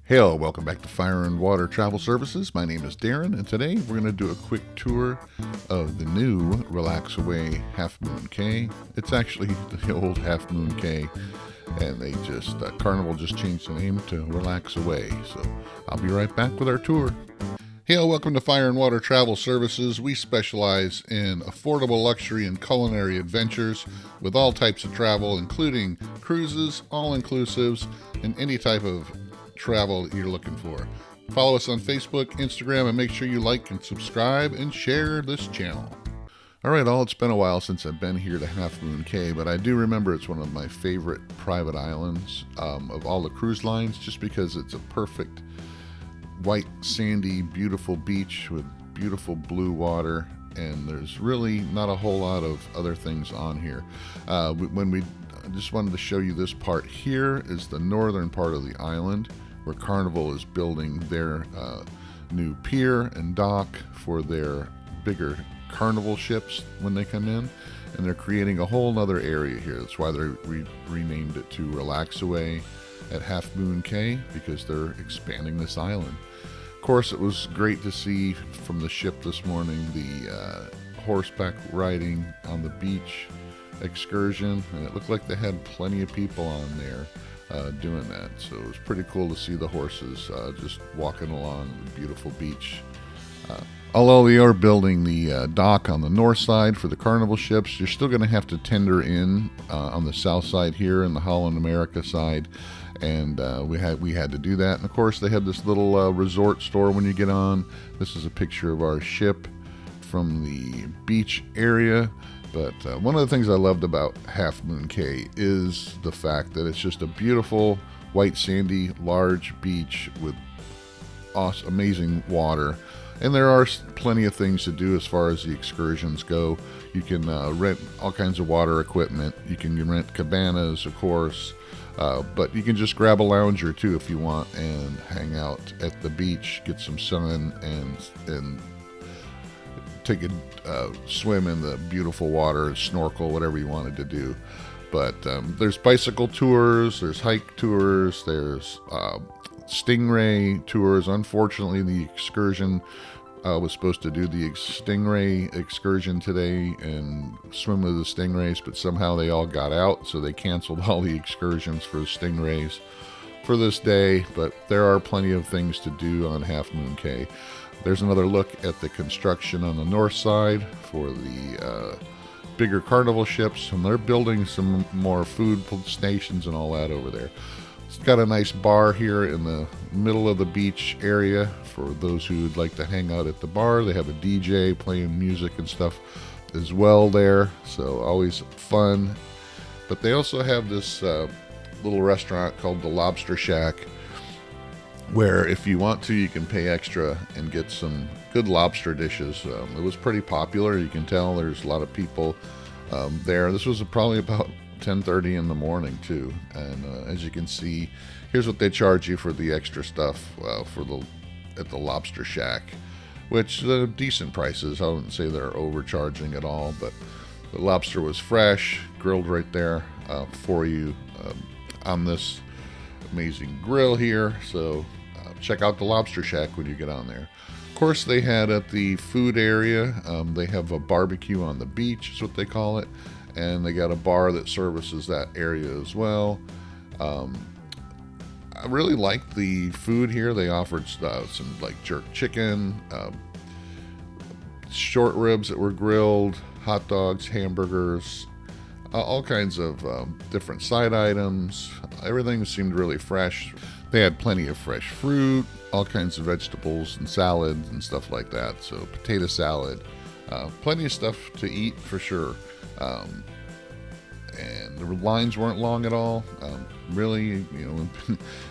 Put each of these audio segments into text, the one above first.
Hello, welcome back to Fire and Water Travel Services. My name is Darren, and today we're going to do a quick tour of the new Relaxaway Half Moon Cay. It's actually the old Half Moon Cay, and Carnival just changed the name to Relaxaway. So I'll be right back with our tour. Hello, welcome to Fire and Water Travel Services. We specialize in affordable luxury and culinary adventures with all types of travel, including cruises, all-inclusives, and any type of travel that you're looking for. Follow us on Facebook, Instagram, and make sure you like and subscribe and share this channel. Alright, it's been a while since I've been here to Half Moon Cay, but I do remember it's one of my favorite private islands of all the cruise lines, just because it's a perfect white, sandy, beautiful beach with beautiful blue water, and there's really not a whole lot of other things on here. I just wanted to show you this part here is the northern part of the island, where Carnival is building their new pier and dock for their bigger Carnival ships when they come in, and they're creating a whole nother area here. That's why they renamed it to Relaxaway at Half Moon Cay, because they're expanding this island. Of course, it was great to see from the ship this morning the horseback riding on the beach excursion, and it looked like they had plenty of people on there doing that. So it was pretty cool to see the horses just walking along the beautiful beach. Although they are building the dock on the north side for the Carnival ships, you're still going to have to tender in on the south side here in the Holland America side, and we had to do that. And of course, they had this little resort store when you get on. This is a picture of our ship from the beach area. But one of the things I loved about Half Moon Cay is the fact that it's just a beautiful, white, sandy, large beach with awesome, amazing water. And there are plenty of things to do as far as the excursions go. You can rent all kinds of water equipment. You can rent cabanas, of course. But you can just grab a lounger, too, if you want, and hang out at the beach, get some sun, and take a swim in the beautiful water, snorkel, whatever you wanted to do. But there's bicycle tours, there's hike tours, there's stingray tours. Unfortunately, the excursion was supposed to do the stingray excursion today and swim with the stingrays, but somehow they all got out, so they canceled all the excursions for the stingrays for this day. But there are plenty of things to do on Half Moon Cay. There's another look at the construction on the north side for the bigger Carnival ships, and they're building some more food stations and all that over there. It's got a nice bar here in the middle of the beach area for those who would like to hang out at the bar. They have a DJ playing music and stuff as well there, so always fun. But they also have this little restaurant called the Lobster Shack, where if you want to, you can pay extra and get some good lobster dishes. It was pretty popular. You can tell there's a lot of people there. This was probably about 10:30 in the morning too, and as you can see, here's what they charge you for the extra stuff at the Lobster Shack, which decent prices. I wouldn't say they're overcharging at all, but the lobster was fresh, grilled right there for you on this amazing grill here. So check out the Lobster Shack when you get on there. Of course, they had at the food area, they have a barbecue on the beach, is what they call it, and they got a bar that services that area as well. I really liked the food here. They offered some like jerk chicken, short ribs that were grilled, hot dogs, hamburgers, all kinds of different side items. Everything seemed really fresh. They had plenty of fresh fruit, all kinds of vegetables and salads and stuff like that. So potato salad, plenty of stuff to eat for sure. And the lines weren't long at all. Really,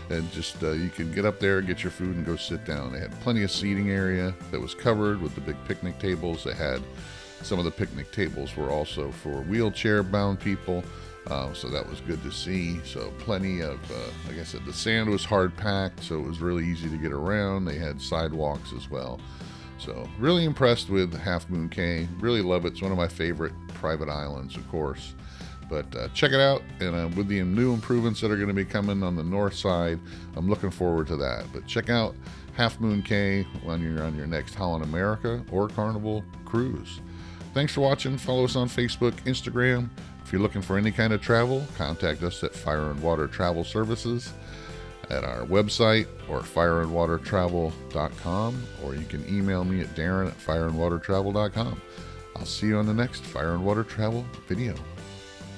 and just you could get up there, get your food, and go sit down. They had plenty of seating area that was covered with the big picnic tables. They had some of the picnic tables were also for wheelchair-bound people. So that was good to see. So plenty of, like I said, the sand was hard packed, so it was really easy to get around. They had sidewalks as well. So really impressed with Half Moon Cay. Really love it. It's one of my favorite private islands, of course. But check it out, and with the new improvements that are going to be coming on the north side, I'm looking forward to that. But check out Half Moon Cay when you're on your next Holland America or Carnival cruise. Thanks for watching. Follow us on Facebook, Instagram. If you're looking for any kind of travel, contact us at Fire and Water Travel Services at our website, or fireandwatertravel.com, or you can email me at Darren at fireandwatertravel.com. I'll see you on the next Fire and Water Travel video.